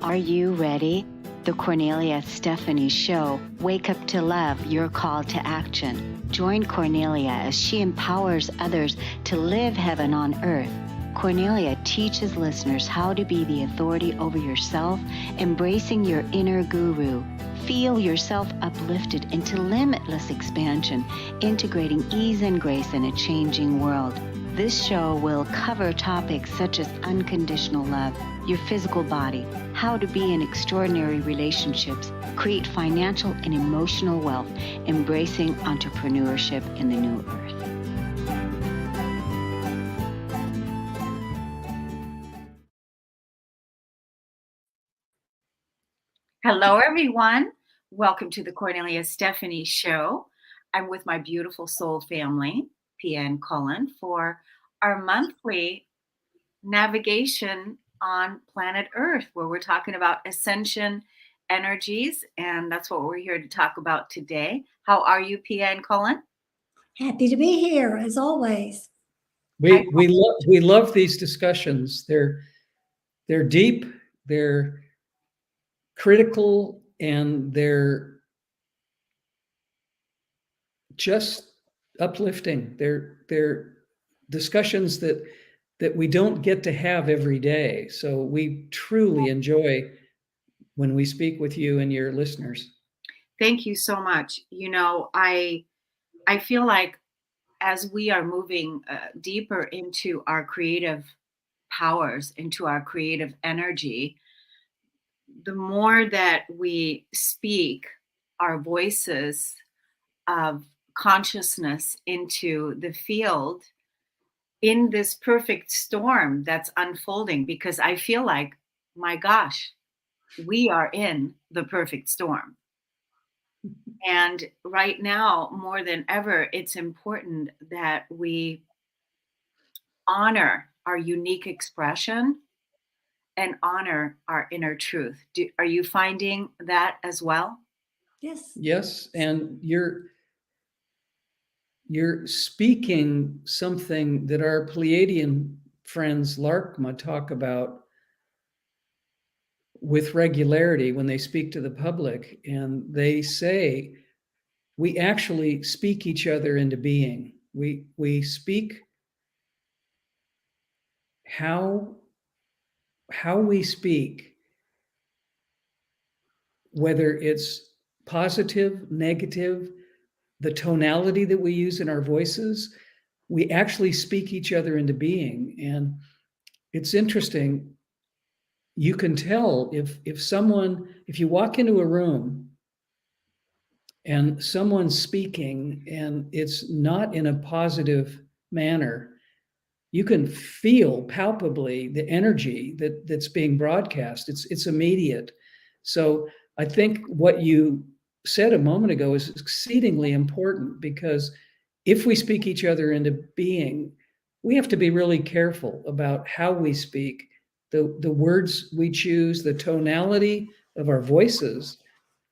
Are you ready? The Kornelia Stephanie Show. Wake up to love, your call to action. Join Kornelia as she empowers others to live heaven on earth. Kornelia teaches listeners how to be the authority over yourself, embracing your inner guru. Feel yourself uplifted into limitless expansion, integrating ease and grace in a changing world. This show will cover topics such as unconditional love, your physical body, how to be in extraordinary relationships, create financial and emotional wealth, embracing entrepreneurship in the new earth. Hello, everyone. Welcome to the Kornelia Stephanie Show. I'm with my beautiful soul family, Pia and Cullen, for our monthly navigation on planet Earth, where we're talking about ascension energies, and that's what we're here to talk about today. How are you, Pia and Cullen? Happy to be here, as always. We love these discussions. They're deep, they're critical, and they're just uplifting. They're discussions that we don't get to have every day. So we truly enjoy when we speak with you and your listeners. Thank you so much. You know, I feel like as we are moving deeper into our creative powers, into our creative energy, the more that we speak our voices of consciousness into the field in this perfect storm that's unfolding, because I feel like, my gosh, we are in the perfect storm. And right now, more than ever, it's important that we honor our unique expression and honor our inner truth. Are you finding that as well? Yes. Yes, and you're speaking something that our Pleiadian friends Larkma talk about with regularity when they speak to the public, and they say we actually speak each other into being. We speak how we speak, whether it's positive, negative, the tonality that we use in our voices, we actually speak each other into being. And it's interesting. You can tell if you walk into a room and someone's speaking and it's not in a positive manner, you can feel palpably the energy that's being broadcast. It's immediate. So I think what you said a moment ago is exceedingly important, because if we speak each other into being, we have to be really careful about how we speak, the words we choose, the tonality of our voices,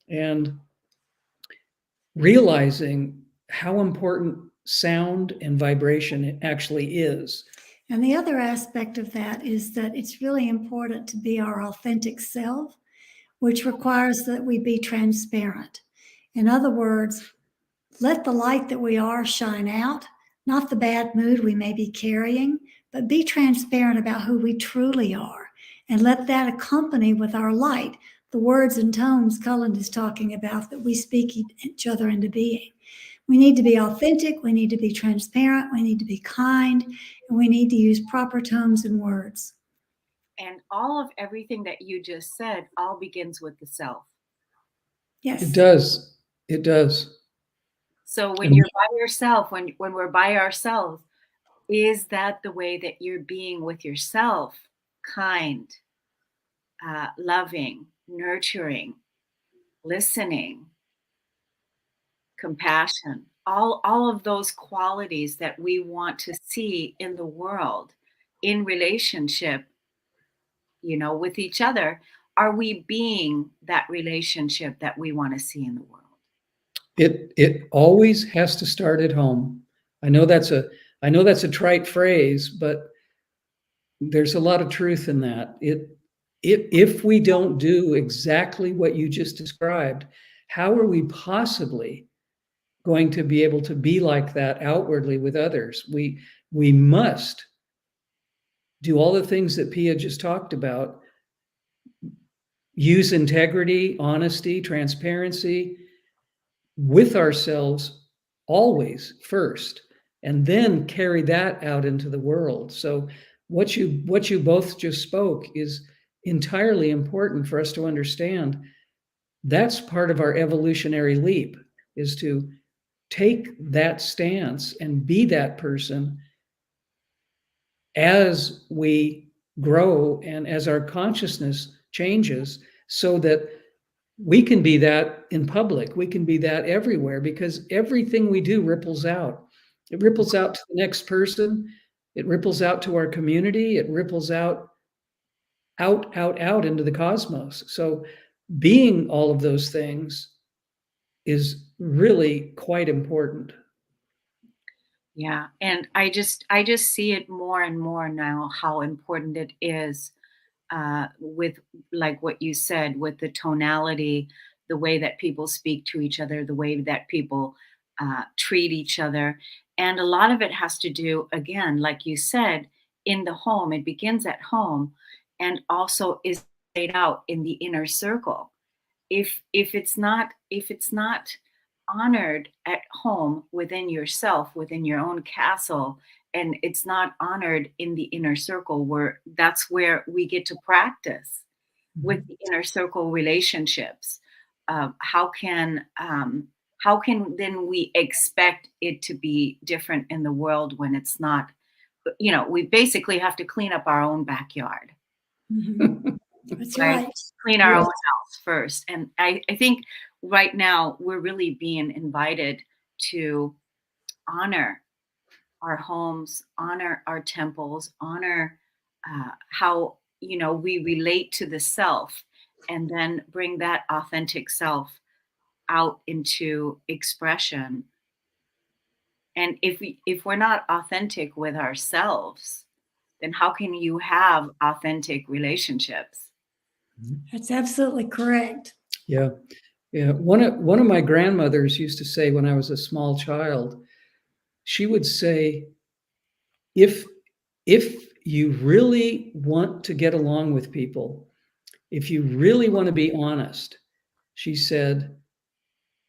and realizing how important sound and vibration actually is. And the other aspect of that is that it's really important to be our authentic self, which requires that we be transparent. In other words, let the light that we are shine out, not the bad mood we may be carrying, but be transparent about who we truly are, and let that accompany with our light the words and tones Cullen is talking about, that we speak each other into being. We need to be authentic, we need to be transparent, we need to be kind, and we need to use proper tones and words. And all of everything that you just said all begins with the self. Yes. It does. It does. So when you're by yourself, when we're by ourselves, is that the way that you're being with yourself? Kind, loving, nurturing, listening, compassion, all of those qualities that we want to see in the world, in relationship, with each other. Are we being that relationship that we want to see in the world? It always has to start at home. I know that's a trite phrase, but there's a lot of truth in that. if we don't do exactly what you just described, how are we possibly going to be able to be like that outwardly with others? We must do all the things that Pia just talked about. Use integrity, honesty, transparency with ourselves always first, and then carry that out into the world. So what you both just spoke is entirely important for us to understand. That's part of our evolutionary leap, is to take that stance and be that person as we grow and as our consciousness changes, so that we can be that in public. We can be that everywhere, because everything we do ripples out. It ripples out to the next person. It ripples out to our community. It ripples out into the cosmos. So being all of those things is really quite important. Yeah, and I just see it more and more now how important it is, with, like what you said, with the tonality, the way that people speak to each other, the way that people treat each other. And a lot of it has to do, again, like you said, in the home. It begins at home and also is laid out in the inner circle. If it's not honored at home within yourself, within your own castle, and it's not honored in the inner circle, where that's where we get to practice with the inner circle relationships. How can then we expect it to be different in the world when it's not? We basically have to clean up our own backyard. That's Right? right. Clean our own Yes. house first. And I think right now we're really being invited to honor our homes, honor our temples, honor how we relate to the self, and then bring that authentic self out into expression. And if we're not authentic with ourselves, then how can you have authentic relationships? That's absolutely correct. Yeah. Yeah. One of my grandmothers used to say when I was a small child, she would say, if you really want to get along with people, if you really want to be honest, she said,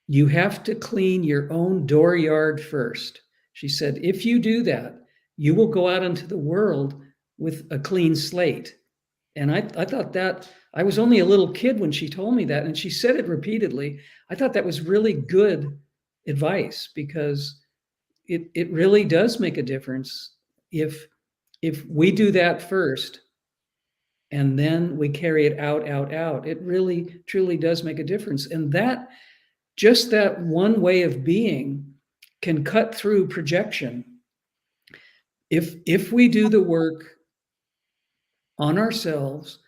you have to clean your own dooryard first. She said, if you do that, you will go out into the world with a clean slate. And I thought that, I was only a little kid when she told me that, and she said it repeatedly. I thought that was really good advice, because it really does make a difference if we do that first and then we carry it out. It really truly does make a difference. And that, just that one way of being, can cut through projection. If we do the work on ourselves,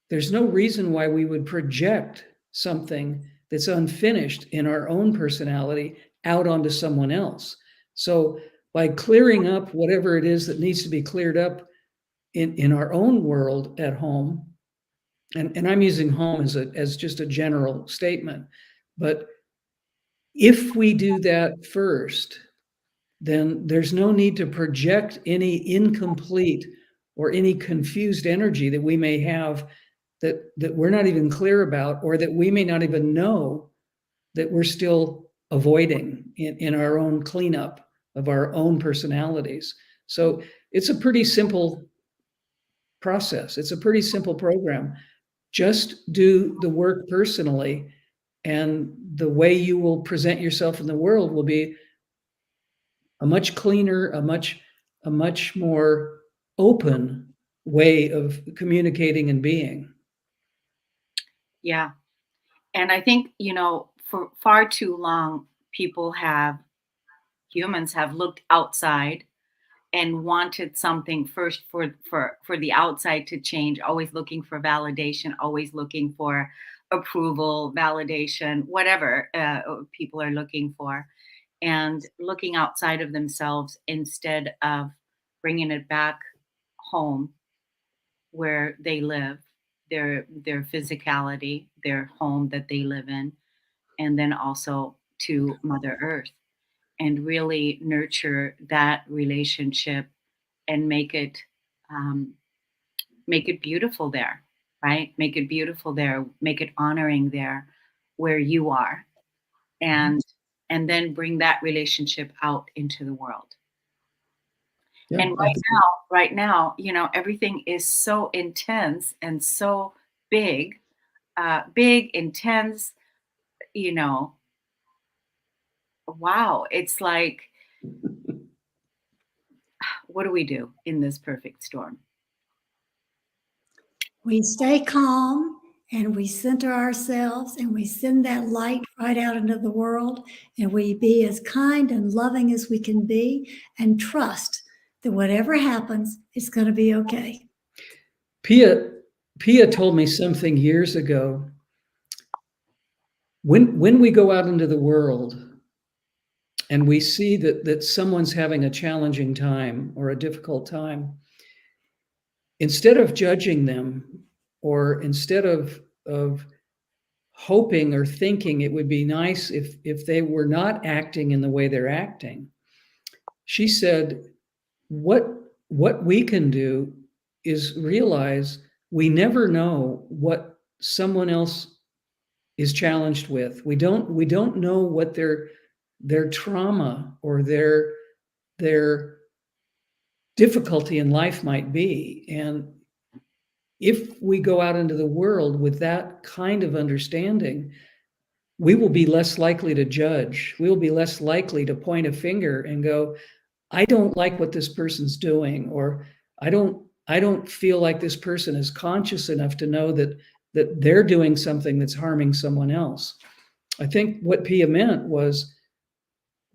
there's no reason why we would project something that's unfinished in our own personality out onto someone else. So by clearing up whatever it is that needs to be cleared up in our own world at home, and I'm using home as just a general statement, but if we do that first, then there's no need to project any incomplete or any confused energy that we may have, that we're not even clear about, or that we may not even know that we're still avoiding in our own cleanup of our own personalities. So it's a pretty simple process. It's a pretty simple program. Just do the work personally, and the way you will present yourself in the world will be a much cleaner, a much more open way of communicating and being. Yeah. And I think, for far too long, humans have looked outside and wanted something first for the outside to change, always looking for validation, always looking for approval, validation, whatever people are looking for, and looking outside of themselves instead of bringing it back home where they live. their physicality, their home that they live in, and then also to Mother Earth, and really nurture that relationship and um, make it beautiful there, right? Make it beautiful there, make it honoring there where you are, and then bring that relationship out into the world. Yeah, And right now, everything is so intense and so big, big, intense, you know, wow, it's like, what do we do in this perfect storm? We stay calm and we center ourselves and we send that light right out into the world, and we be as kind and loving as we can be and trust that whatever happens, it's going to be okay. Pia told me something years ago. When we go out into the world and we see that someone's having a challenging time or a difficult time, instead of judging them, or instead of hoping or thinking it would be nice if they were not acting in the way they're acting, she said, what we can do is realize we never know what someone else is challenged with. We don't know what their trauma or their difficulty in life might be. And if we go out into the world with that kind of understanding, we will be less likely to judge. We will be less likely to point a finger and go, I don't like what this person's doing, or I don't feel like this person is conscious enough to know that they're doing something that's harming someone else. I think what Pia meant was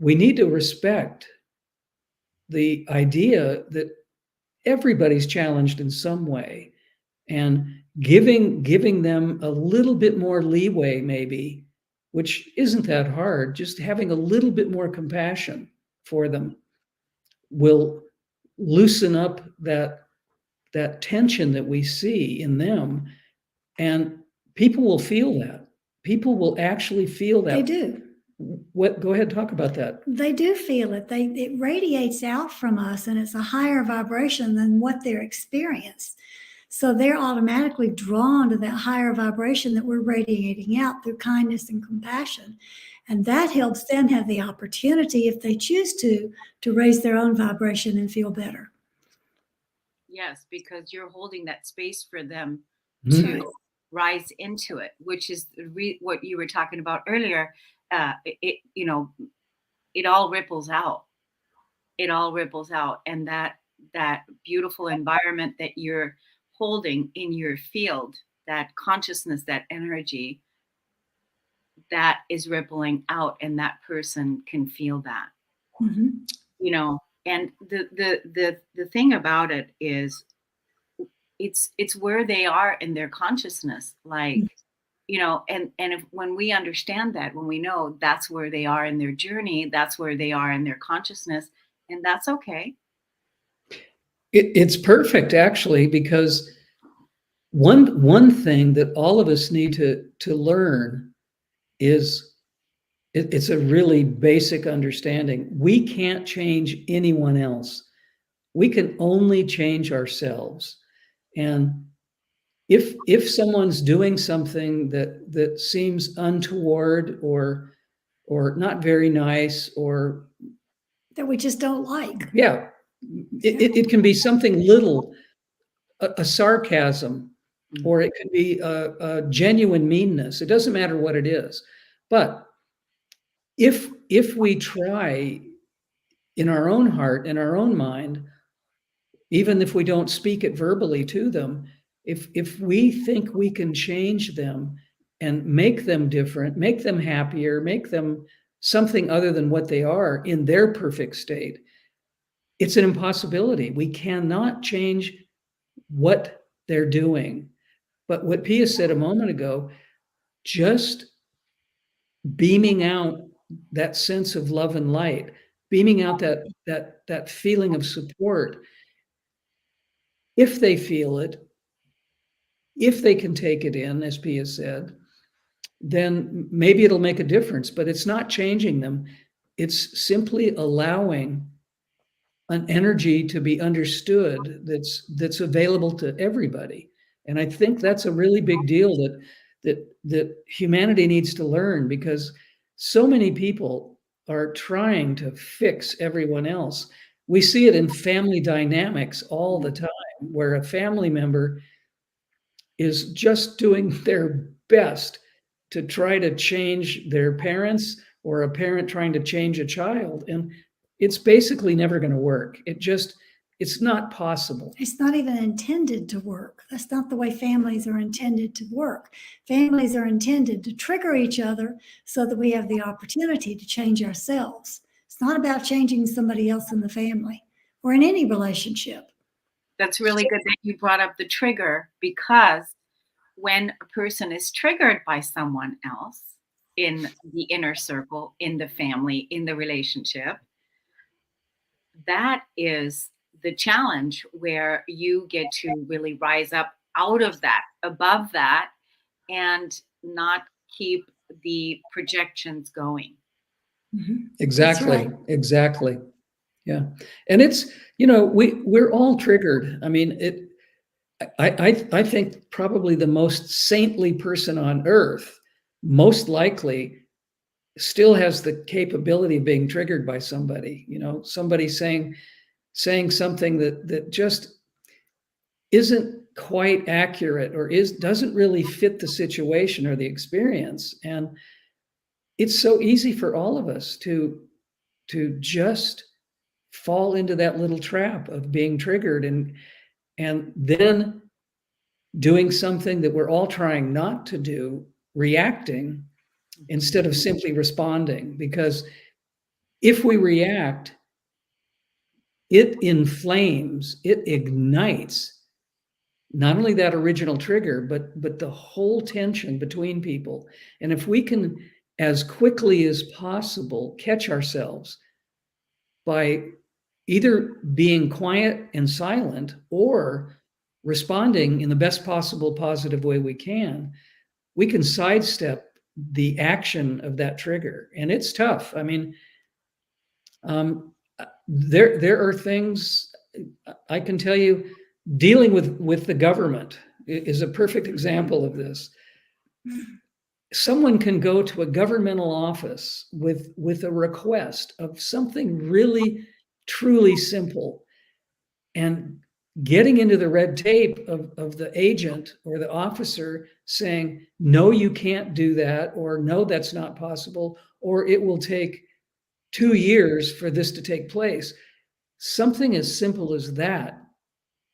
we need to respect the idea that everybody's challenged in some way, and giving them a little bit more leeway, maybe, which isn't that hard, just having a little bit more compassion for them will loosen up that tension that we see in them, and people will feel that. People will actually feel that. They do. What? Go ahead, talk about that. They do feel it. It radiates out from us, and it's a higher vibration than what they're experienced. So they're automatically drawn to that higher vibration that we're radiating out through kindness and compassion. And that helps them have the opportunity, if they choose to raise their own vibration and feel better. Yes, because you're holding that space for them That's to right. rise into it, which is what you were talking about earlier. It all ripples out. It all ripples out, and that beautiful environment that you're holding in your field, that consciousness, that energy, that is rippling out, and that person can feel that. Mhm. And the thing about it is, it's where they are in their consciousness, like, and when we understand that, when we know that's where they are in their journey, that's where they are in their consciousness, and that's okay. It's perfect, actually, because one thing that all of us need to learn is it's a really basic understanding. We can't change anyone else. We can only change ourselves. And if someone's doing something that seems untoward or not very nice, or That we just don't like. yeah, it can be something little, a sarcasm, or it could be a genuine meanness. It doesn't matter what it is. But if we try in our own heart, in our own mind, even if we don't speak it verbally to them, if we think we can change them and make them different, make them happier, make them something other than what they are in their perfect state, it's an impossibility. We cannot change what they're doing. But what Pia said a moment ago, just beaming out that sense of love and light, beaming out that feeling of support, if they feel it, if they can take it in, as Pia said, then maybe it'll make a difference, but it's not changing them. It's simply allowing an energy to be understood that's available to everybody. And I think that's a really big deal that humanity needs to learn, because so many people are trying to fix everyone else. We see it in family dynamics all the time, where a family member is just doing their best to try to change their parents, or a parent trying to change a child. And it's basically never going to work. It's not possible. It's not even intended to work. That's not the way families are intended to work. Families are intended to trigger each other so that we have the opportunity to change ourselves. It's not about changing somebody else in the family or in any relationship. That's really good that you brought up the trigger, because when a person is triggered by someone else in the inner circle, in the family, in the relationship, that is the challenge, where you get to really rise up out of that, above that, and not keep the projections going. Exactly. Right. Exactly. Yeah. And it's, we're all triggered. I mean, I think probably the most saintly person on earth most likely still has the capability of being triggered by somebody, somebody saying something that just isn't quite accurate, or doesn't really fit the situation or the experience. And it's so easy for all of us to just fall into that little trap of being triggered, and then doing something that we're all trying not to do, reacting instead of simply responding. Because if we react, it inflames, it ignites not only that original trigger, but the whole tension between people. And if we can, as quickly as possible, catch ourselves by either being quiet and silent, or responding in the best possible positive way we can sidestep the action of that trigger. And it's tough. I mean, there are things I can tell you. Dealing with the government is a perfect example of this. Someone can go to a governmental office with a request of something really, truly simple, and getting into the red tape of the agent or the officer saying, no, you can't do that, or no, that's not possible, or it will take 2 years for this to take place. Something as simple as that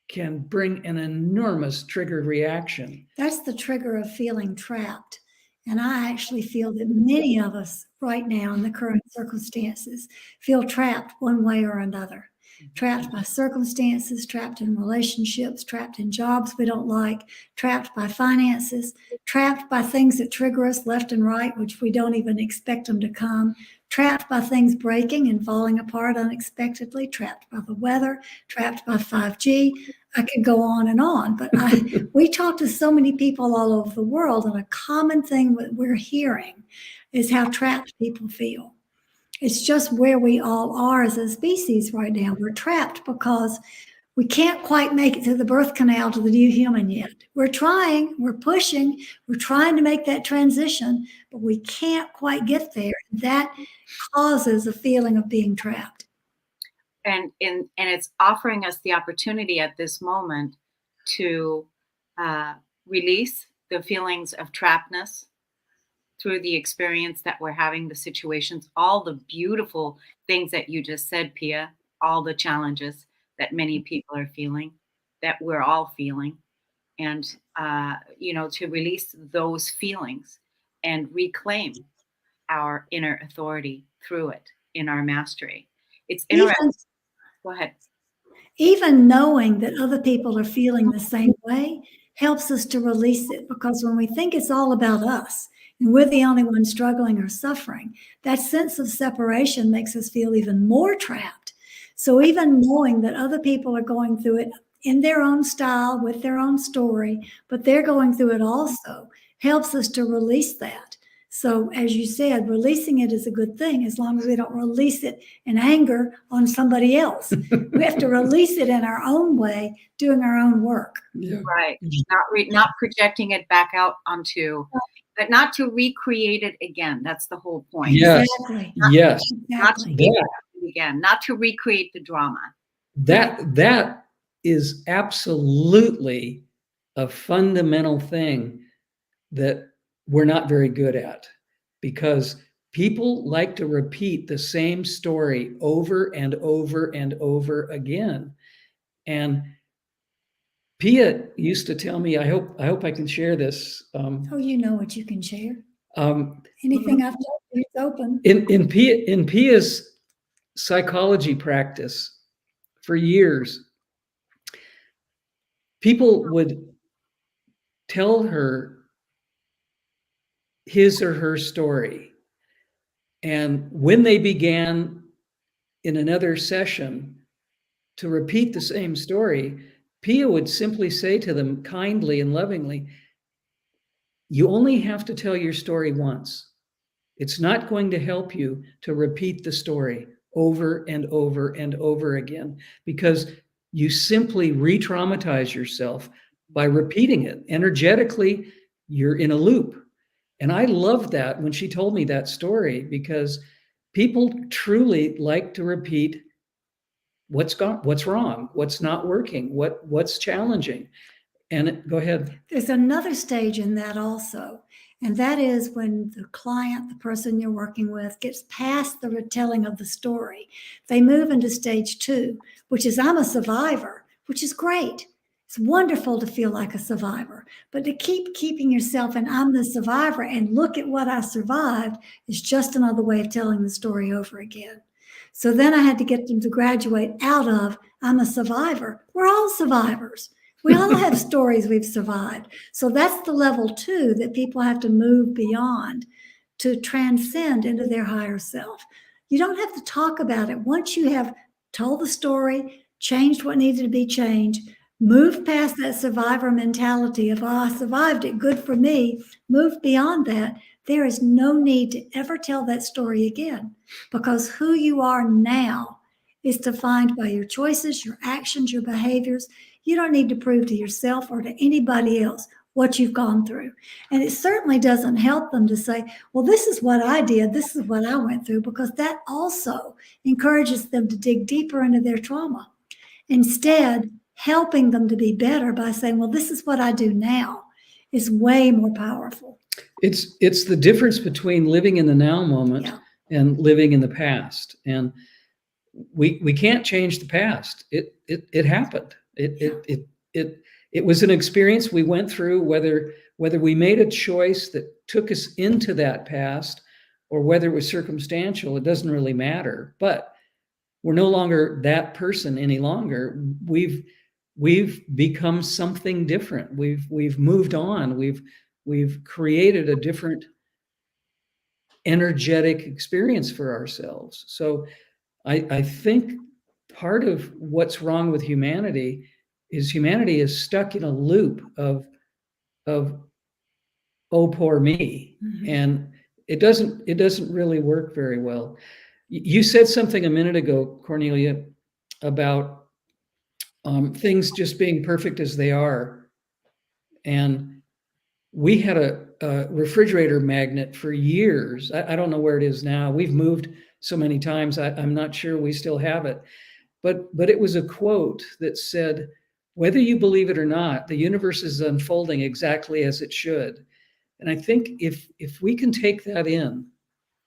can bring an enormous triggered reaction. That's the trigger of feeling trapped. And I actually feel that many of us right now in the current circumstances feel trapped one way or another. Trapped by circumstances, trapped in relationships, trapped in jobs we don't like, trapped by finances, trapped by things that trigger us left and right, which we don't even expect them to come, trapped by things breaking and falling apart unexpectedly, trapped by the weather, trapped by 5G. I could go on, but we talk to so many people all over the world, and a common thing that we're hearing is how trapped people feel. It's just where we all are as a species right now. We're trapped because we can't quite make it through the birth canal to the new human yet. We're trying, we're pushing, we're trying to make that transition, but we can't quite get there. That causes a feeling of being trapped. And it's offering us the opportunity at this moment to release the feelings of trappedness through the experience that we're having, the situations, all the beautiful things that you just said, Pia, all the challenges that many people are feeling, that we're all feeling, and to release those feelings and reclaim our inner authority through it in our mastery. It's interesting. Go ahead. Even knowing that other people are feeling the same way helps us to release it, because when we think it's all about us and we're the only one struggling or suffering, that sense of separation makes us feel even more trapped. So even knowing that other people are going through it in their own style with their own story, but they're going through it also, helps us to release that. So as you said, releasing it is a good thing as long as we don't release it in anger on somebody else. We have to release it in our own way, doing our own work. Yeah. Right. Not projecting it back out onto, but not to recreate it again. That's the whole point. Yes. Exactly. Yes. Not to Exactly. do it again, not to recreate the drama. That is absolutely a fundamental thing that we're not very good at, because people like to repeat the same story over and over and over again. And Pia used to tell me, I hope I can share this. Oh, you know what you can share. Um, Anything I've told you, it's open. in Pia's psychology practice for years, people would tell her his or her story. And when they began in another session to repeat the same story, Pia would simply say to them kindly and lovingly, you only have to tell your story once. It's not going to help you to repeat the story over and over and over again, because you simply re-traumatize yourself by repeating it. Energetically, you're in a loop. And I loved that when she told me that story, because people truly like to repeat what's wrong, what's not working, what's challenging. And go ahead. There's another stage in that also, and that is when the client, the person you're working with, gets past the retelling of the story. They move into stage 2, which is I'm a survivor, which is great. It's wonderful to feel like a survivor, but to keeping yourself in I'm the survivor and look at what I survived is just another way of telling the story over again. So then I had to get them to graduate out of I'm a survivor. We're all survivors. We all have stories we've survived. So that's the level 2 that people have to move beyond to transcend into their higher self. You don't have to talk about it. Once you have told the story, changed what needed to be changed, move past that survivor mentality of, oh, I survived it, good for me, move beyond that. There is no need to ever tell that story again, because who you are now is defined by your choices, your actions, your behaviors. You don't need to prove to yourself or to anybody else what you've gone through. And it certainly doesn't help them to say, well, this is what I did, this is what I went through, because that also encourages them to dig deeper into their trauma. Instead, helping them to be better by saying, well, this is what I do now, is way more powerful. It's the difference between living in the now moment and living in the past. And we can't change the past. It happened. It was an experience we went through, whether we made a choice that took us into that past or whether it was circumstantial, it doesn't really matter. But we're no longer that person any longer. We've become something different. We've moved on. We've created a different energetic experience for ourselves. So I think part of what's wrong with humanity is stuck in a loop of oh, poor me. Mm-hmm. And it doesn't really work very well. You said something a minute ago, Kornelia, about things just being perfect as they are. And we had a refrigerator magnet for years. I don't know where it is now. We've moved so many times. I'm not sure we still have it. But it was a quote that said, whether you believe it or not, the universe is unfolding exactly as it should. And I think if we can take that in,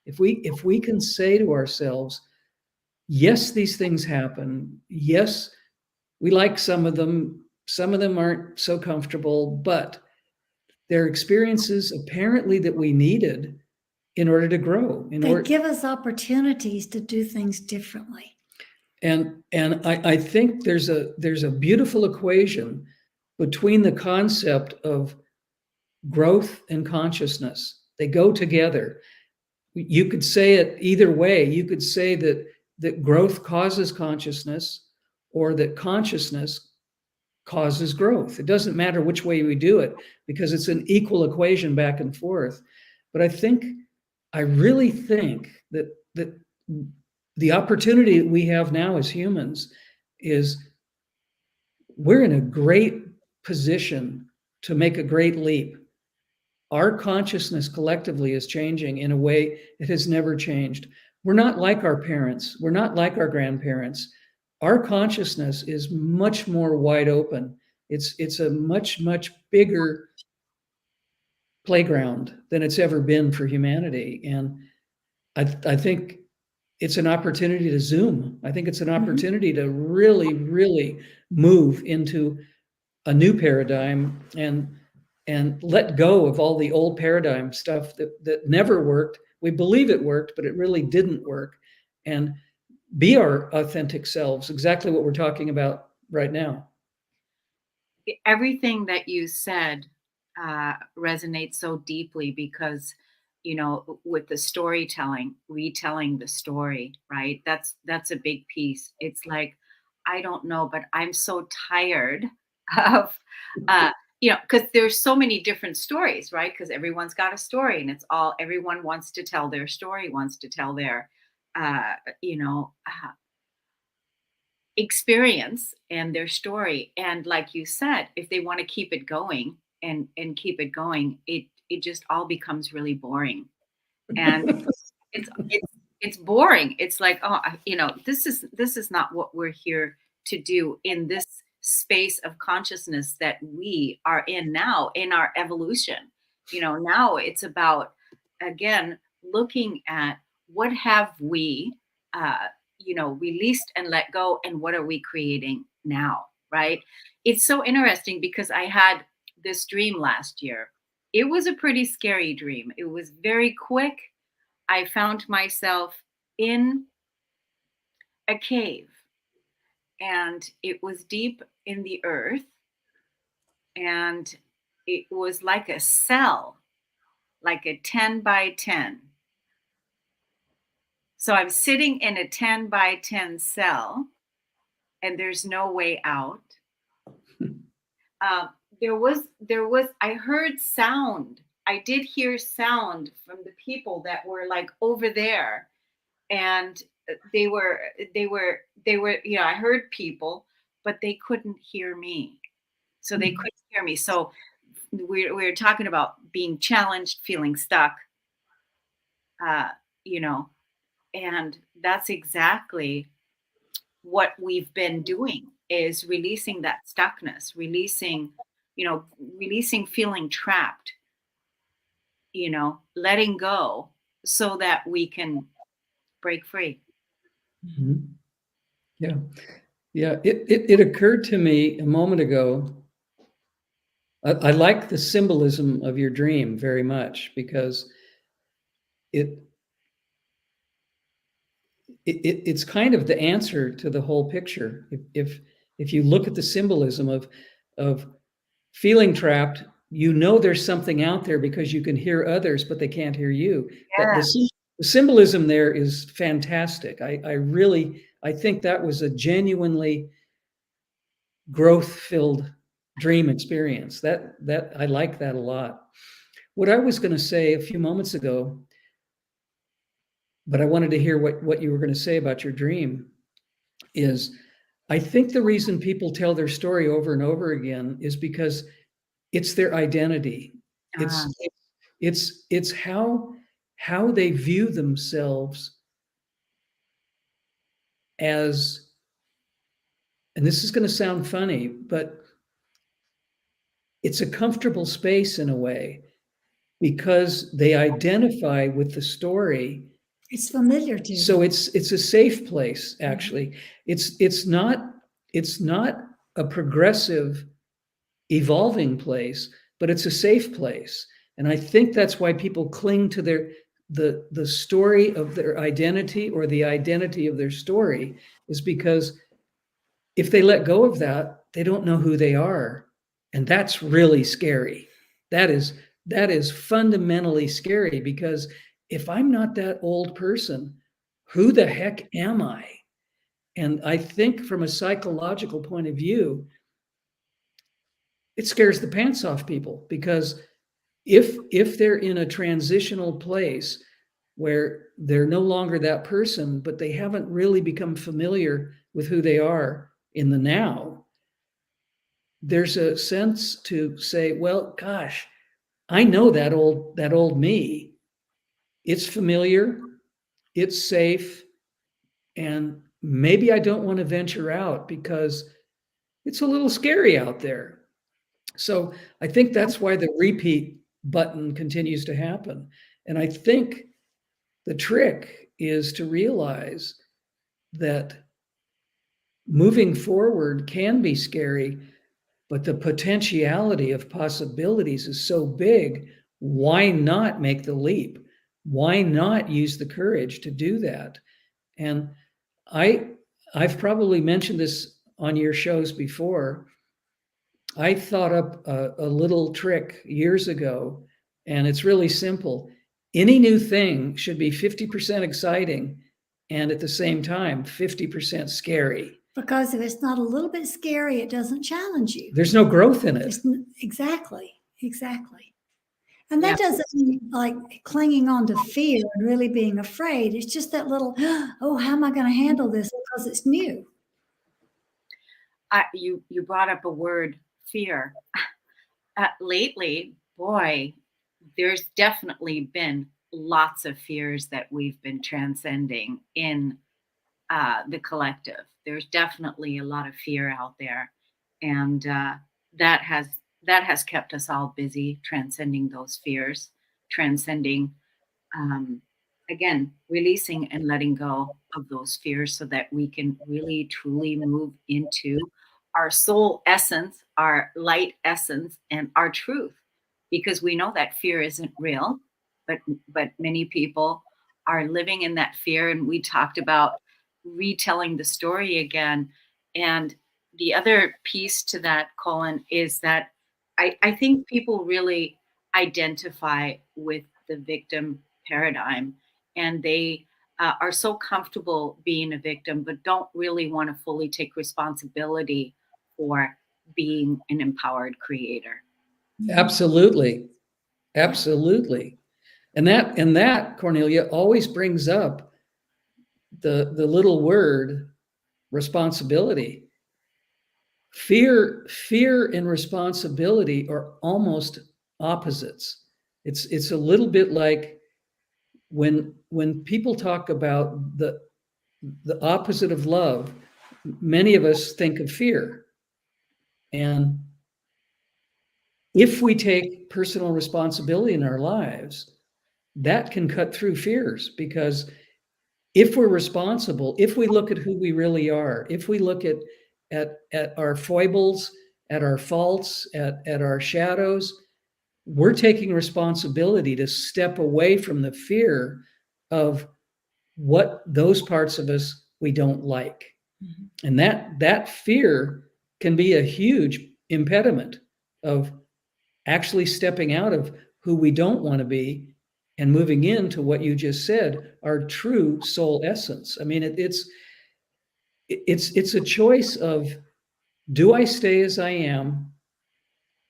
if we can say to ourselves, yes, these things happen. Yes, we like some of them. Some of them aren't so comfortable, but they're experiences apparently that we needed in order to grow. They give us opportunities to do things differently. And I think there's a beautiful equation between the concept of growth and consciousness. They go together. You could say it either way. You could say that growth causes consciousness, or that consciousness causes growth. It doesn't matter which way we do it, because it's an equal equation back and forth. But I really think that the opportunity that we have now as humans is we're in a great position to make a great leap. Our consciousness collectively is changing in a way it has never changed. We're not like our parents. We're not like our grandparents. Our consciousness is much more wide open. It's a much, much bigger playground than it's ever been for humanity. And I think it's an opportunity to zoom. I think it's an opportunity to really, really move into a new paradigm and let go of all the old paradigm stuff that never worked. We believe it worked, but it really didn't work. And be our authentic selves, exactly what we're talking about right now. Everything that you said resonates so deeply because, you know, with the storytelling, retelling the story, right? That's a big piece. It's like, I don't know, but I'm so tired of, you know, because there's so many different stories, right? Because everyone's got a story, and it's all, everyone wants to tell their story, wants to tell their, you know, experience and their story. And like you said, if they want to keep it going and keep it going, it just all becomes really boring. And it's boring. It's like, oh, you know, this is not what we're here to do in this space of consciousness that we are in now in our evolution. You know, now it's about, again, looking at what have we you know, released and let go, and what are we creating now, right? It's so interesting because I had this dream last year. It was a pretty scary dream. It was very quick. I found myself in a cave, and it was deep in the earth, and it was like a cell, like a 10 by 10. So I'm sitting in a 10 by 10 cell, and there's no way out. I heard sound. I did hear sound from the people that were like over there, and they were, you know, I heard people, but they couldn't hear me. So they couldn't hear me. So we're talking about being challenged, feeling stuck, you know, and that's exactly what we've been doing, is releasing that stuckness, releasing, you know, releasing feeling trapped, you know, letting go so that we can break free. Mhm. Yeah. Yeah. It occurred to me a moment ago. I like the symbolism of your dream very much, because it it's kind of the answer to the whole picture. If you look at the symbolism of feeling trapped, you know there's something out there because you can hear others, but they can't hear you. Yeah. The symbolism there is fantastic. I think that was a genuinely growth-filled dream experience. That I like that a lot. What I was going to say a few moments ago, but I wanted to hear what you were going to say about your dream, is I think the reason people tell their story over and over again is because it's their identity. It's how they view themselves as, and this is going to sound funny, but it's a comfortable space in a way, because they identify with the story. It's familiar to So them. it's a safe place, actually. It's not a progressive, evolving place, but it's a safe place. And I think that's why people cling to the story of their identity, or the identity of their story, is because if they let go of that, they don't know who they are. And that's really scary. That is fundamentally scary, because if I'm not that old person, who the heck am I? And I think from a psychological point of view, it scares the pants off people, because if they're in a transitional place where they're no longer that person, but they haven't really become familiar with who they are in the now, there's a sense to say, well, gosh, I know that old me. It's familiar, it's safe, and maybe I don't want to venture out because it's a little scary out there. So I think that's why the repeat button continues to happen. And I think the trick is to realize that moving forward can be scary, but the potentiality of possibilities is so big. Why not make the leap? Why not use the courage to do that? And I've probably mentioned this on your shows before. I thought up a little trick years ago, and it's really simple. Any new thing should be 50% exciting and at the same time 50% scary. Because if it's not a little bit scary, it doesn't challenge you. There's no growth in it. Exactly. And that Yeah. doesn't mean like clinging on to fear and really being afraid. It's just that little, oh, how am I going to handle this? Because it's new. You brought up a word, fear. Lately, boy, there's definitely been lots of fears that we've been transcending in the collective. There's definitely a lot of fear out there, and that has kept us all busy transcending those fears, transcending again, releasing and letting go of those fears so that we can really truly move into our soul essence, our light essence, and our truth. Because we know that fear isn't real, but many people are living in that fear. And we talked about retelling the story again. And the other piece to that, Colin, is that I think people really identify with the victim paradigm, and they are so comfortable being a victim, but don't really want to fully take responsibility for being an empowered creator. Absolutely. Absolutely. And that Kornelia always brings up the little word responsibility. Fear and responsibility are almost opposites. It's a little bit like when people talk about the opposite of love, many of us think of fear. And if we take personal responsibility in our lives, that can cut through fears, because if we're responsible, if we look at who we really are, if we look at our foibles, at our faults, at our shadows, we're taking responsibility to step away from the fear of what those parts of us we don't like. Mm-hmm. And that fear can be a huge impediment of actually stepping out of who we don't want to be and moving into what you just said, our true soul essence. I mean, it's a choice of, do I stay as I am,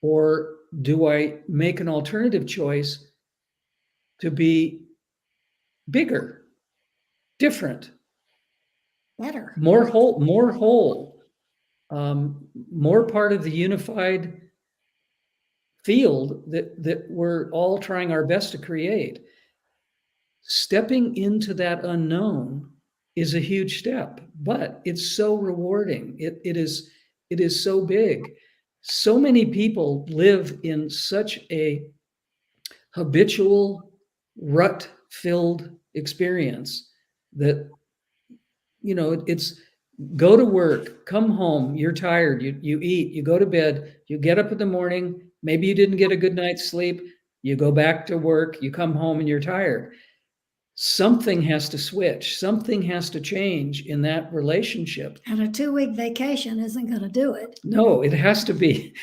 or do I make an alternative choice to be bigger, different, better, more whole, more part of the unified field that we're all trying our best to create. Stepping into that unknown is a huge step, but it's so rewarding. It is so big. So many people live in such a habitual, rut-filled experience that, it's go to work, come home, you're tired, you eat, you go to bed, you get up in the morning, maybe you didn't get a good night's sleep, you go back to work, you come home and you're tired. Something has to switch. Something has to change in that relationship. And a 2-week vacation isn't going to do it. No, it has to be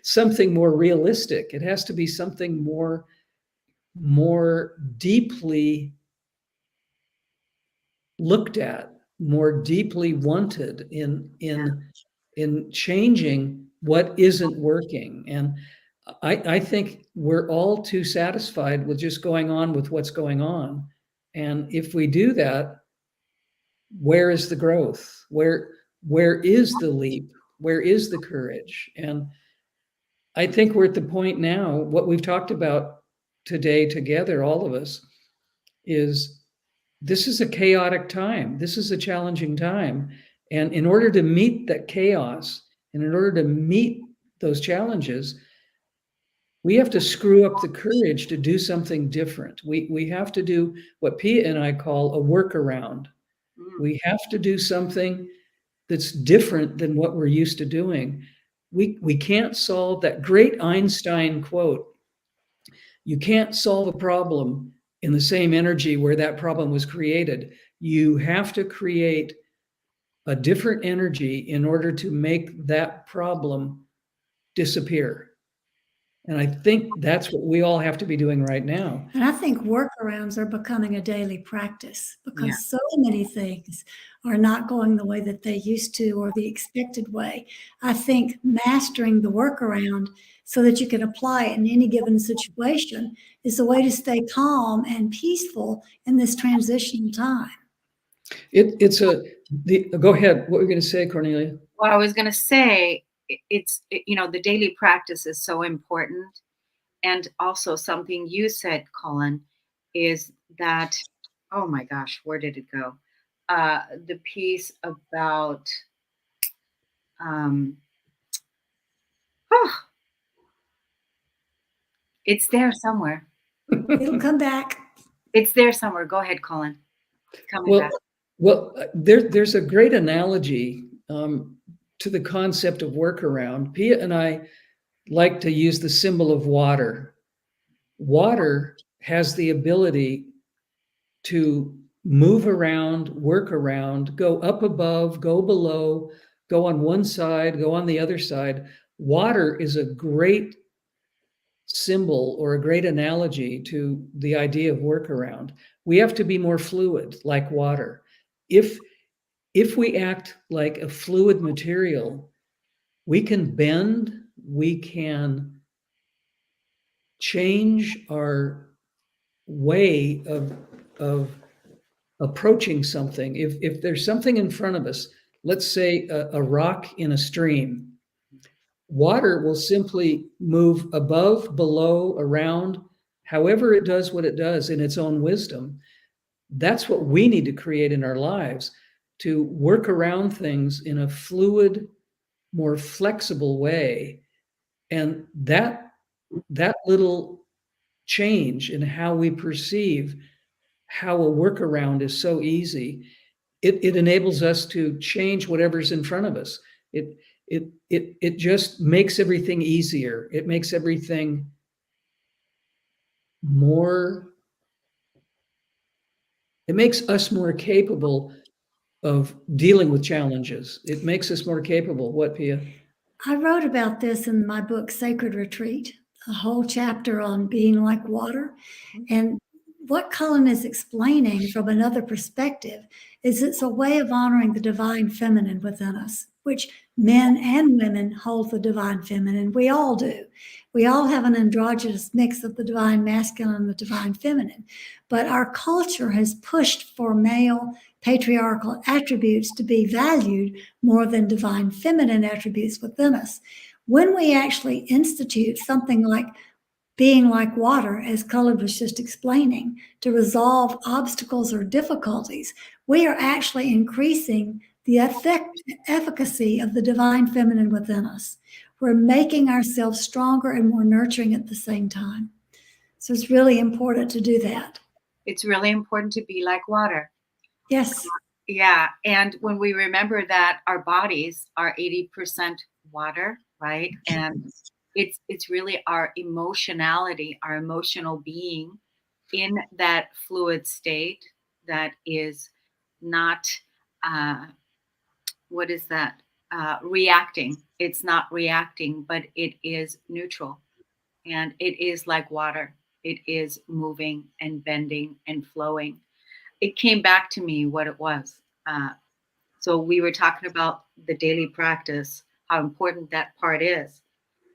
something more realistic. It has to be something more deeply looked at, more deeply wanted in changing what isn't working. And I think we're all too satisfied with just going on with what's going on. And if we do that, where is the growth? Where is the leap? Where is the courage? And I think we're at the point now, what we've talked about today together, all of us, is this is a chaotic time. This is a challenging time. And in order to meet that chaos, and in order to meet those challenges, we have to screw up the courage to do something different. We have to do what Pia and I call a workaround. We have to do something that's different than what we're used to doing. We can't solve that great Einstein quote. You can't solve a problem in the same energy where that problem was created. You have to create a different energy in order to make that problem disappear. And I think that's what we all have to be doing right now. And I think workarounds are becoming a daily practice because so many things are not going the way that they used to or the expected way. I think mastering the workaround so that you can apply it in any given situation is a way to stay calm and peaceful in this transitional time. Go ahead. What were you going to say, Kornelia? Well, I was going to say, the daily practice is so important. And also something you said, Cullen, is that, oh my gosh, where did it go? The piece about, it's there somewhere. It'll come back. It's there somewhere. Go ahead, Cullen. Coming back. Well, there's a great analogy to the concept of workaround. Pia and I like to use the symbol of water. Water has the ability to move around, work around, go up above, go below, go on one side, go on the other side. Water is a great symbol or a great analogy to the idea of workaround. We have to be more fluid, like water. If we act like a fluid material, we can bend, we can change our way of approaching something. If there's something in front of us, let's say a rock in a stream, water will simply move above, below, around, however it does what it does in its own wisdom. That's what we need to create in our lives, to work around things in a fluid, more flexible way. And that little change in how we perceive how a workaround is so easy, it enables us to change whatever's in front of us. It just makes everything easier. It makes everything it makes us more capable of dealing with challenges. It makes us more capable. What, Pia? I wrote about this in my book, Sacred Retreat, a whole chapter on being like water. And what Cullen is explaining from another perspective is it's a way of honoring the divine feminine within us, which men and women hold the divine feminine. We all do. We all have an androgynous mix of the divine masculine and the divine feminine. But our culture has pushed for male patriarchal attributes to be valued more than divine feminine attributes within us. When we actually institute something like being like water, as Cullen was just explaining, to resolve obstacles or difficulties, we are actually increasing the efficacy of the divine feminine within us. We're making ourselves stronger and more nurturing at the same time. So it's really important to do that. It's really important to be like water. Yes. Yeah. And when we remember that our bodies are 80% water, right? And it's really our emotionality, our emotional being in that fluid state that is not, what is that? Reacting. It's not reacting, but it is neutral. And it is like water. It is moving and bending and flowing. It came back to me what it was. So we were talking about the daily practice how important that part is.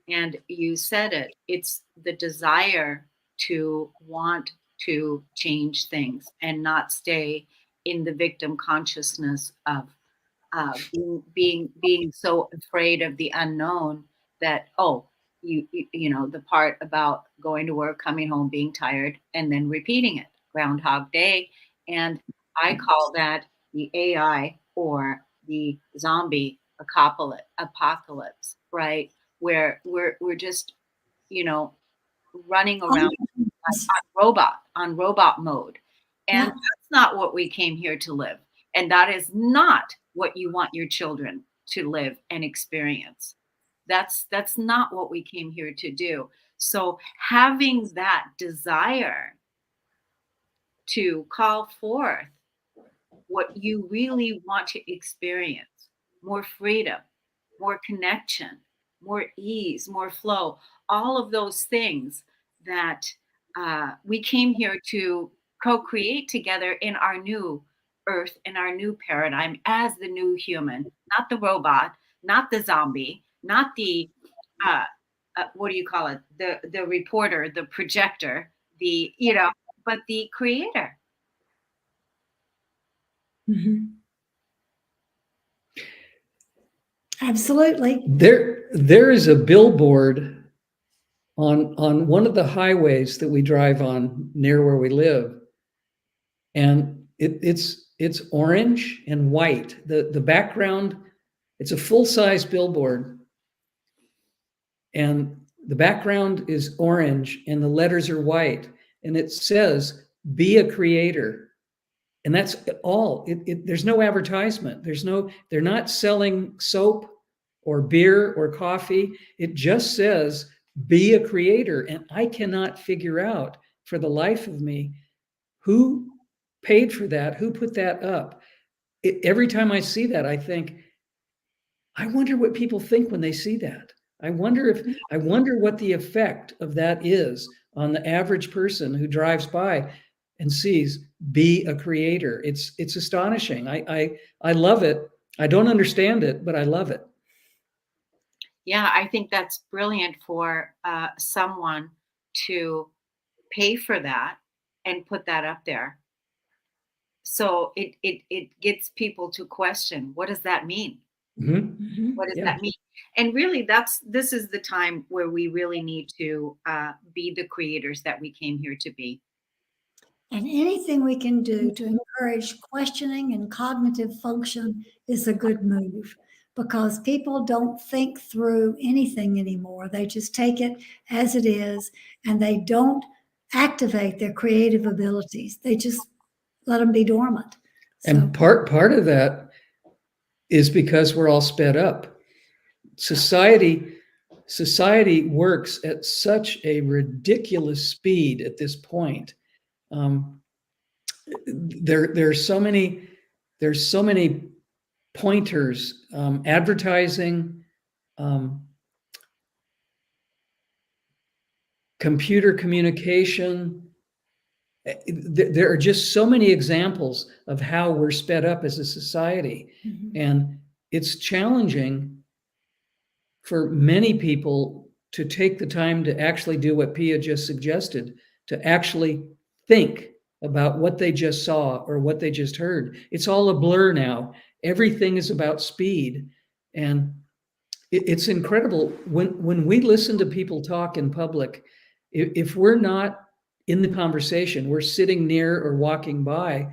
And you said it, it's the desire to want to change things and not stay in the victim consciousness of being so afraid of the unknown that, oh, you know, the part about going to work, coming home, being tired, and then repeating it, Groundhog Day. And I call that the AI or the zombie apocalypse, right? Where we're just, you know, running around on robot mode. And Yeah. that's not what we came here to live. And that is not what you want your children to live and experience. That's not what we came here to do. So having that desire to call forth what you really want to experience, more freedom, more connection, more ease, more flow, all of those things that we came here to co-create together in our new earth, in our new paradigm as the new human, not the robot, not the zombie, not the uh, what do you call it, the reporter, the projector, the, you know, but the creator. Mhm. Absolutely. There is a billboard on one of the highways that we drive on near where we live, and it's orange and white. The background, it's a full-size billboard, and the background is orange and the letters are white, and it says be a creator. And that's all. There's no advertisement. They're not selling soap or beer or coffee. It just says be a creator. And I cannot figure out for the life of me who paid for that, who put that up. Every time I see that, I think, I wonder what people think when they see that. I wonder what the effect of that is on the average person who drives by and sees be a creator. It's astonishing. I love it. I don't understand it, but I love it. Yeah, I think that's brilliant for someone to pay for that and put that up there. So it gets people to question, what does that mean? Mhm. Mhm. What does Yeah. that mean? And really, this is the time where we really need to be the creators that we came here to be. And anything we can do to encourage questioning and cognitive function is a good move because people don't think through anything anymore. They just take it as it is and they don't activate their creative abilities. They just let them be dormant. So, And part of that is because we're all sped up. Society works at such a ridiculous speed at this point. Um, there's so many pointers, advertising, um, computer communication. There are just so many examples of how we're sped up as a society, mhm. and it's challenging for many people to take the time to actually do what Pia just suggested, to actually think about what they just saw or what they just heard. It's all a blur now. Everything is about speed. And it's incredible when we listen to people talk in public, if we're not in the conversation, we're sitting near or walking by,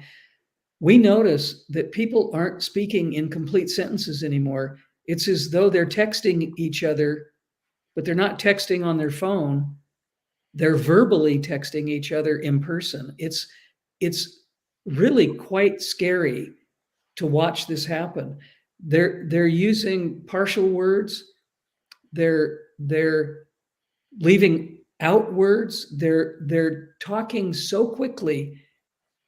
we notice that people aren't speaking in complete sentences anymore. It's as though they're texting each other, but they're not texting on their phone. They're verbally texting each other in person. It's really quite scary to watch this happen. They're using partial words. They're leaving out words. They're talking so quickly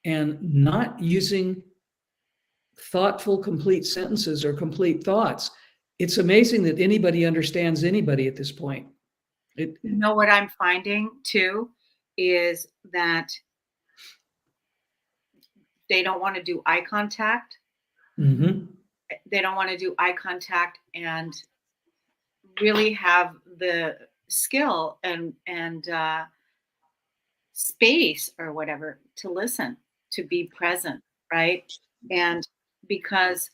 and not using thoughtful, complete sentences or complete thoughts. It's amazing that anybody understands anybody at this point. It, You know what I'm finding too is that they don't want to do eye contact. mhm. They don't want to do eye contact and really have the skill and space or whatever to listen, to be present, right? And because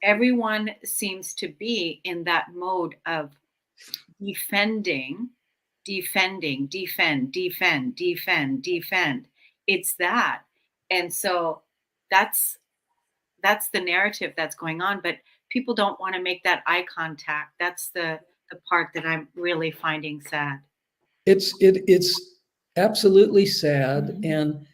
everyone seems to be in that mode of defending, defend. It's that. And so that's the narrative that's going on, but people don't want to make that eye contact. That's the part that I'm really finding sad. It's absolutely sad, and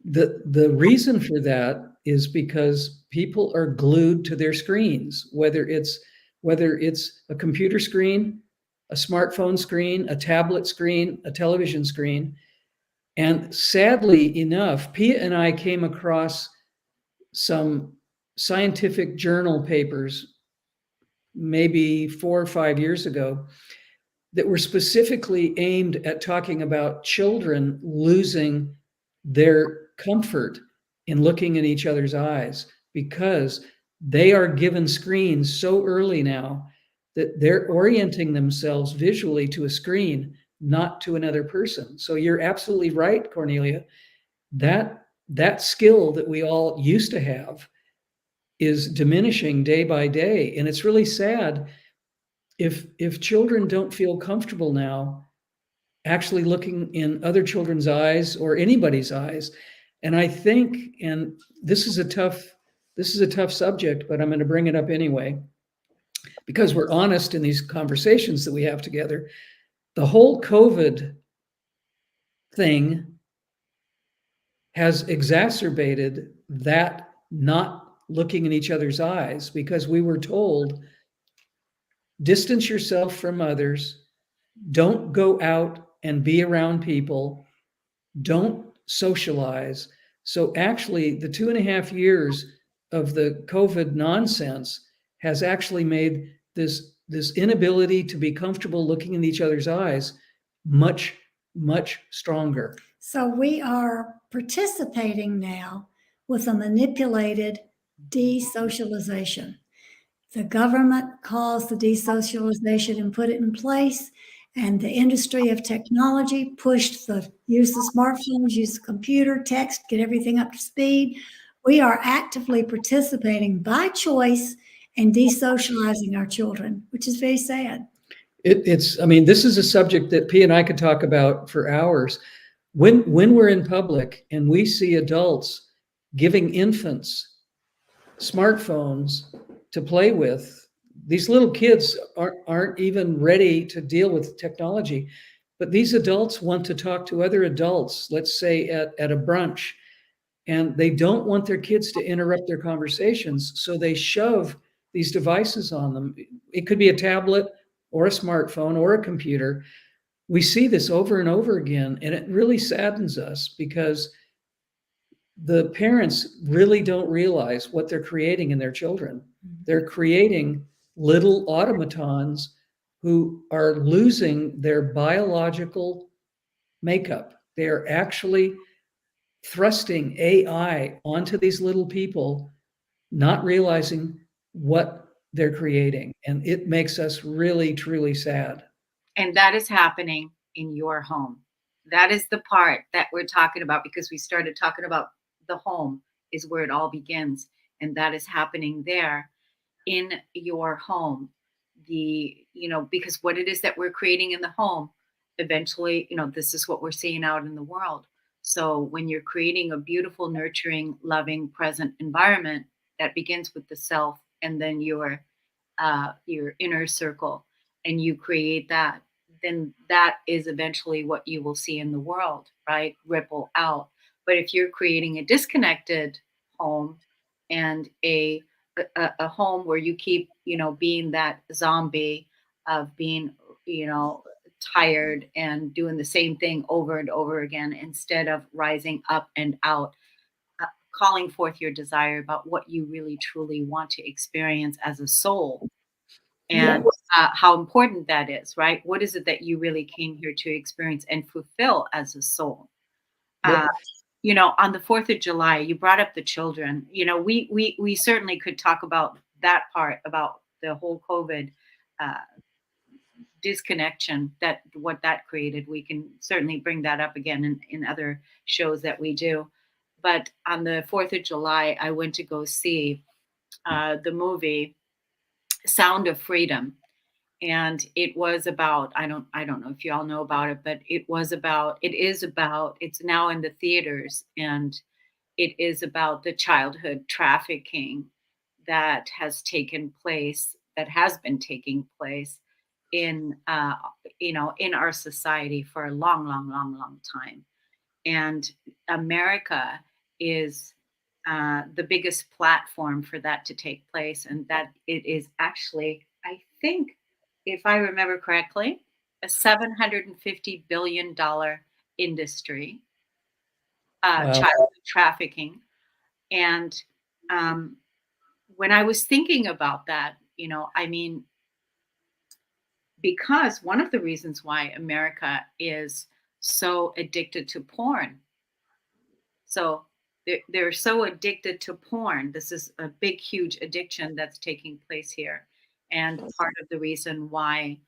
the reason for that is because people are glued to their screens, whether it's a computer screen, a smartphone screen, a tablet screen, a television screen. And sadly enough, Pia and I came across some scientific journal papers maybe 4 or 5 years ago that were specifically aimed at talking about children losing their comfort in looking in each other's eyes because they are given screens so early now that they're orienting themselves visually to a screen, not to another person. So you're absolutely right, Kornelia. That skill that we all used to have is diminishing day by day, and it's really sad if children don't feel comfortable now actually looking in other children's eyes or anybody's eyes. And I think, and this is a tough subject, but I'm going to bring it up anyway, because we're honest in these conversations that we have together. The whole COVID thing has exacerbated that not looking in each other's eyes, because we were told, distance yourself from others, don't go out and be around people, don't socialize. So actually, the 2.5 years of the COVID nonsense has actually made this inability to be comfortable looking in each other's eyes much, much stronger. So we are participating now with a manipulated desocialization. The government caused the desocialization and put it in place, and the industry of technology pushed the use of smartphones, use the computer, text, get everything up to speed. We are actively participating by choice in desocializing our children, which is very sad. I mean, this is a subject that Pia and I could talk about for hours. When we're in public and we see adults giving infants smartphones to play with, these little kids aren't even ready to deal with technology, but these adults want to talk to other adults, let's say at a brunch, and they don't want their kids to interrupt their conversations, so they shove these devices on them. It could be a tablet or a smartphone or a computer. We see this over and over again, and it really saddens us because the parents really don't realize what they're creating in their children. They're creating little automatons who are losing their biological makeup. They are actually thrusting AI onto these little people, not realizing what they're creating. And it makes us really, truly sad. And that is happening in your home. That is the part that we're talking about, because we started talking about the home is where it all begins. And that is happening there in your home. Because what it is that we're creating in the home, eventually, this is what we're seeing out in the world. So when you're creating a beautiful, nurturing, loving, present environment, that begins with the self and then your inner circle, and you create that, then that is eventually what you will see in the world, right? Ripple out. But if you're creating a disconnected home and a home where you keep, being that zombie of being, tired and doing the same thing over and over again, instead of rising up and out, calling forth your desire about what you really truly want to experience as a soul, and how important that is, right? What is it that you really came here to experience and fulfill as a soul? On the 4th of July, you brought up the children. We certainly could talk about that part, about the whole COVID disconnection that what that created. We can certainly bring that up again in other shows that we do. But on the 4th of July, I went to go see the movie Sound of Freedom. And it was about, I don't know if you all know about it, but it's now in the theaters, and it is about the childhood trafficking that has been taking place in in our society for a long time. And America is the biggest platform for that to take place, and that it is actually, I think, if I remember correctly, a $750 billion industry, Wow. child trafficking. And when I was thinking about that, I mean, because one of the reasons why America is so addicted to porn. So they're so addicted to porn. This is a big, huge addiction that's taking place here. And part of the reason why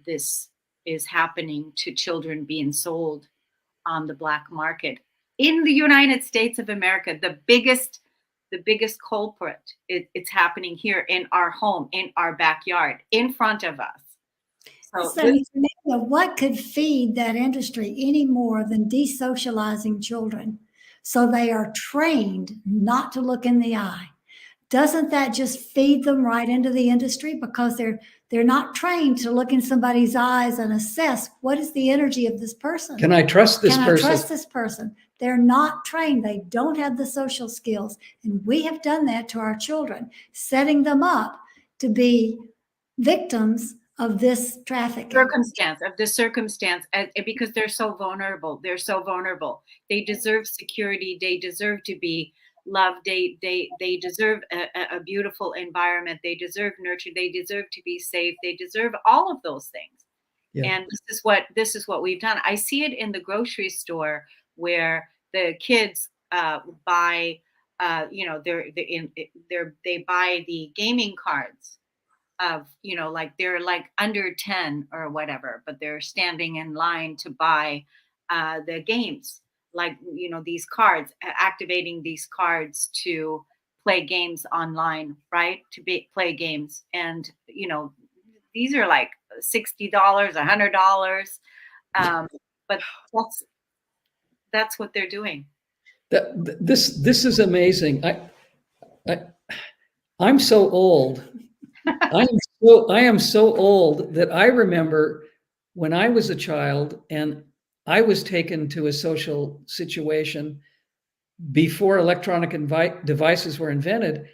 this is happening to children being sold on the black market in the United States of America, the biggest culprit, it's happening here in our home, in our backyard, in front of us. So Cornelia, what could feed that industry any more than desocializing children so they are trained not to look in the eye? Doesn't that just feed them right into the industry, because they're not trained to look in somebody's eyes and assess what is the energy of this person? Can I trust this person? Can I trust this person? They're not trained. They don't have the social skills. And we have done that to our children, setting them up to be victims of this trafficking. Circumstance, because they're so vulnerable. They deserve security. They deserve to be loved. They deserve a beautiful environment. They deserve nurture. They deserve to be safe. They deserve all of those things. Yeah. And this is what we've done. I see it in the grocery store where the kids buy, they buy the gaming cards of, like they're like under 10 or whatever, but they're standing in line to buy the games, like, these cards, activating these cards to play games online, right? Play games. And, these are like $60, $100. But that's what they're doing. This is amazing. I'm so old. I am so old that I remember when I was a child and I was taken to a social situation before electronic devices were invented.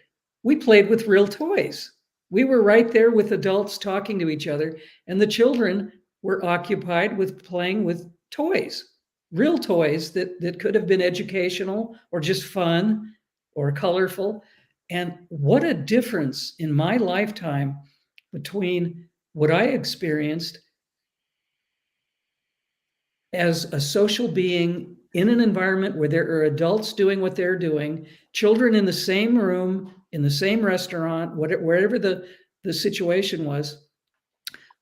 We played with real toys. We were right there with adults talking to each other, and the children were occupied with playing with toys, real toys that could have been educational or just fun or colorful. And what a difference in my lifetime between what I experienced as a social being in an environment where there are adults doing what they're doing, children in the same room, in the same restaurant, wherever the situation was.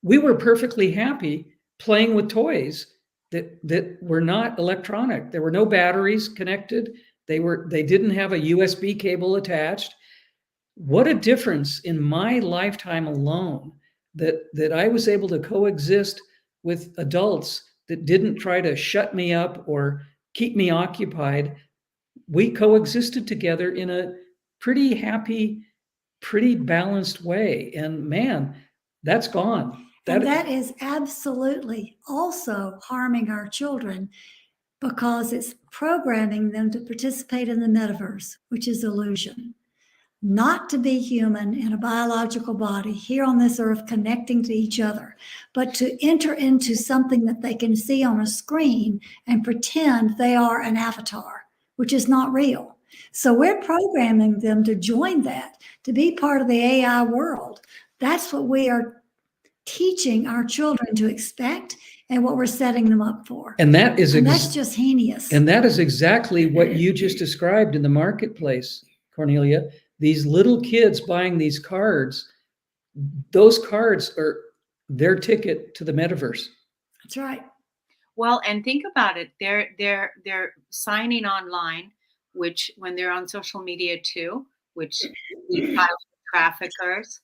We were perfectly happy playing with toys that were not electronic. There were no batteries connected. They didn't have a USB cable attached. What a difference in my lifetime alone that I was able to coexist with adults that didn't try to shut me up or keep me occupied. We coexisted together in a pretty happy, pretty balanced way. And man, that's gone. That is absolutely also harming our children, because it's programming them to participate in the metaverse, which is illusion. Not to be human in a biological body here on this earth connecting to each other, but to enter into something that they can see on a screen and pretend they are an avatar, which is not real. So we're programming them to join that, to be part of the AI world. That's what we are teaching our children to expect and what we're setting them up for. And that's just heinous. And that is exactly what you just described in the marketplace, Kornelia. These little kids buying these cards, those cards are their ticket to the metaverse. That's right. Well, and think about it. They're signing online, which when they're on social media too, which these child traffickers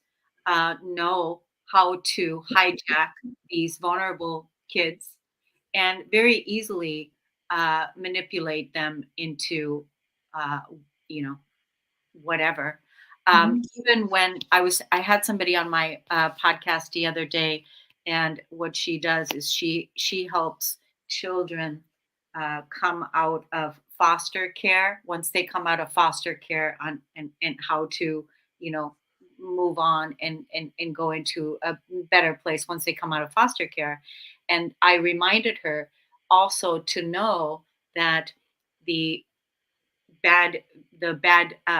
know how to hijack these vulnerable kids and very easily manipulate them into, uh, you know, whatever. Mhm. Even when I had somebody on my podcast the other day, and what she does is she helps children come out of foster care once they come out of foster care and how to, you know, move on and go into a better place once they come out of foster care. And I reminded her also to know that the bad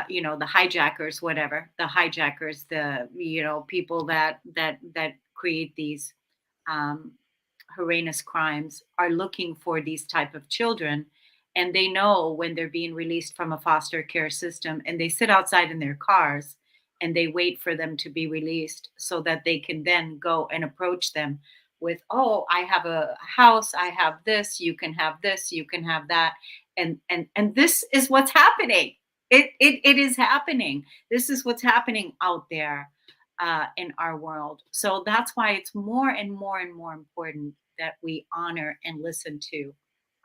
you know, the hijackers, whatever, the hijackers, the, you know, people that create these um heinous crimes are looking for these type of children, and they know when they're being released from a foster care system, and they sit outside in their cars and they wait for them to be released so that they can then go and approach them with, oh, I have a house, I have this, you can have this, you can have that. And this is what's happening. It is happening. This is what's happening out there in our world. So that's why it's more and more and more important that we honor and listen to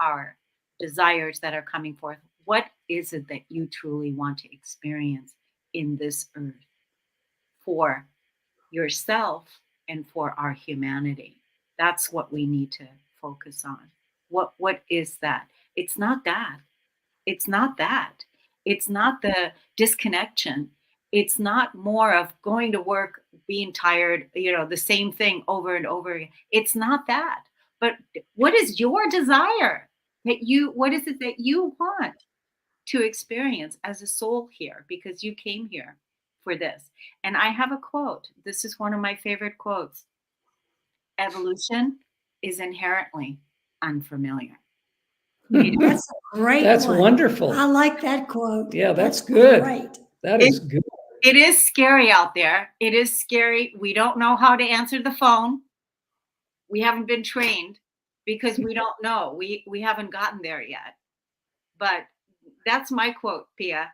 our desires that are coming forth. What is it that you truly want to experience in this earth for yourself and for our humanity? That's what we need to focus on. What is that? It's not that. It's not that. It's not the disconnection. It's not more of going to work, being tired, you know, the same thing over and over again. It's not that. But what is your desire what is it that you want to experience as a soul here? Because you came here for this. And I have a quote. This is one of my favorite quotes. Evolution is inherently unfamiliar. That's a great That's one. wonderful. I like that quote. Yeah, that's good. Great. That is good. It is scary out there. It is scary. We don't know how to answer the phone. We haven't been trained because we don't know. We haven't gotten there yet. But that's my quote, Pia.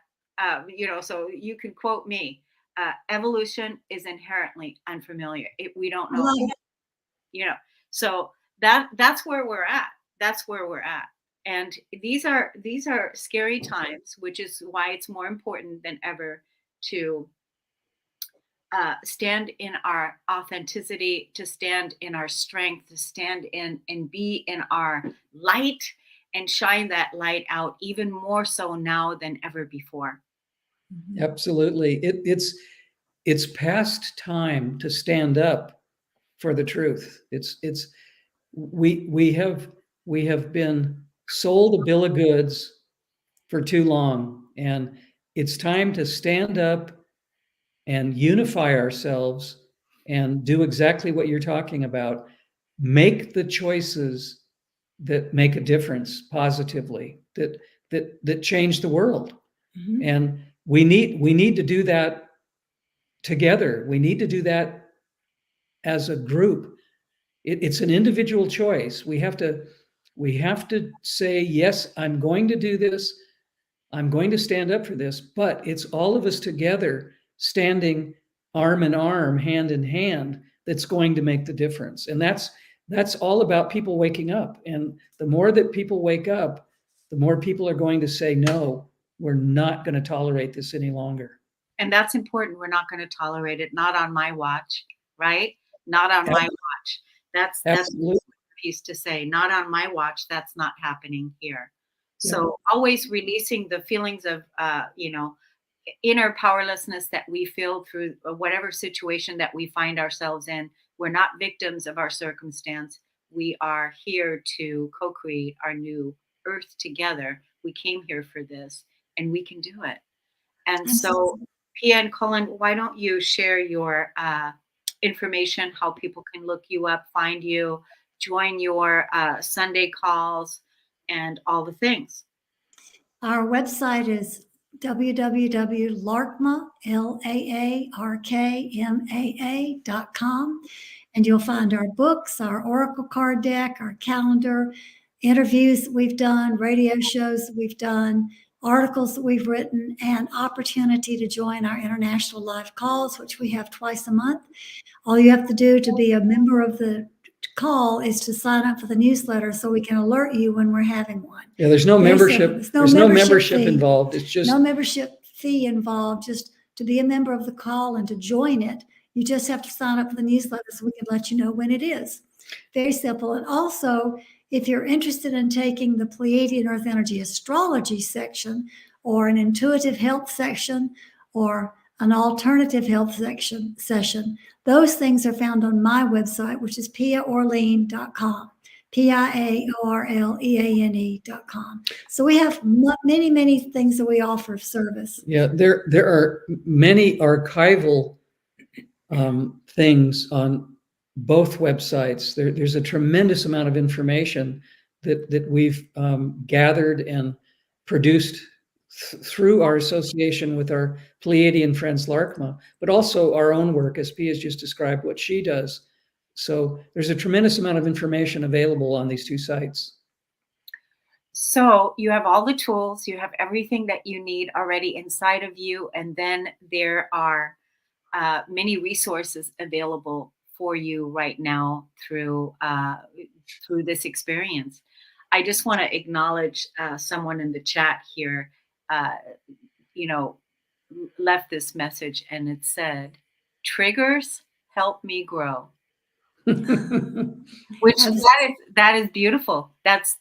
You know, so you can quote me. Evolution is inherently unfamiliar. We don't I know. like it. You know, so that's where we're at. That's where we're at. And these are scary times, which is why it's more important than ever to stand in our authenticity, to stand in our strength, to stand in and be in our light and shine that light out even more so now than ever before. Absolutely. It's past time to stand up for the truth. We have been sold a bill of goods for too long, and it's time to stand up and unify ourselves and do exactly what you're talking about. Make the choices that make a difference positively, that change the world. Mhm. And we need to do that together. We need to do that as a group. It's an individual choice. We have to say, yes, I'm going to do this. I'm going to stand up for this, but it's all of us together standing arm in arm, hand in hand, that's going to make the difference. And that's all about people waking up. And the more that people wake up, the more people are going to say, no, we're not going to tolerate this any longer. And that's important. We're not going to tolerate it. Not on my watch, right? Not on my watch. That's Absolutely. a piece to say. Not on my watch. That's not happening here. So always releasing the feelings of, you know, inner powerlessness that we feel through whatever situation that we find ourselves in. We're not victims of our circumstance. We are here to co-create our new earth together. We came here for this, and we can do it. And so, Pia and Cullen, why don't you share your information, how people can look you up, find you, join your Sunday calls, and all the things. Our website is www.larkma.com, And you'll find our books, our oracle card deck, our calendar, interviews that we've done, radio shows that we've done, articles that we've written, and opportunity to join our international live calls, which we have twice a month. All you have to do to be a member of the call is to sign up for the newsletter so we can alert you when we're having one. Yeah, there's no Very membership. simple. There's no membership fee. involved. It's just No membership fee involved, just to be a member of the call and to join it. You just have to sign up for the newsletter so we can let you know when it is. Very simple. And also, if you're interested in taking the Pleiadian Earth Energy Astrology section, or an intuitive health section, or an alternative health session, those things are found on my website, which is piaorleane.com. PIAORLEANE.com. So we have many, many things that we offer of service. Yeah, there are many archival things on both websites. There's a tremendous amount of information that we've gathered and produced through our association with our Pleiadian friends, Larkma, but also our own work, as Pia has just described what she does. So there's a tremendous amount of information available on these two sites. So you have all the tools, you have everything that you need already inside of you, and then there are many resources available for you right now through this experience. I just want to acknowledge someone in the chat here, left this message, and it said, "Triggers help me grow." Which that is beautiful. That's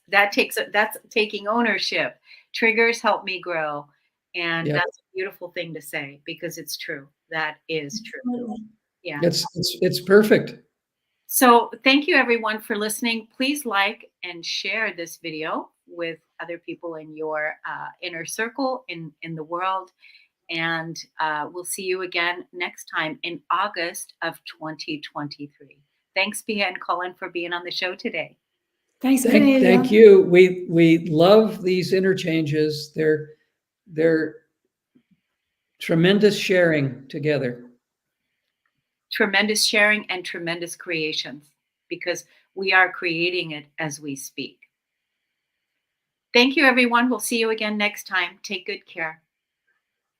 taking ownership. Triggers help me grow, and Yep. that's a beautiful thing to say because it's true. That is true. Yeah. It's perfect. So thank you everyone for listening. Please like and share this video with other people in your inner circle in the world. And we'll see you again next time in August of 2023. Thanks, Pia and Cullen, for being on the show today. Thanks, Thank you. We love these interchanges. They're tremendous sharing together. Tremendous sharing and tremendous creations, because we are creating it as we speak. Thank you, everyone. We'll see you again next time. Take good care.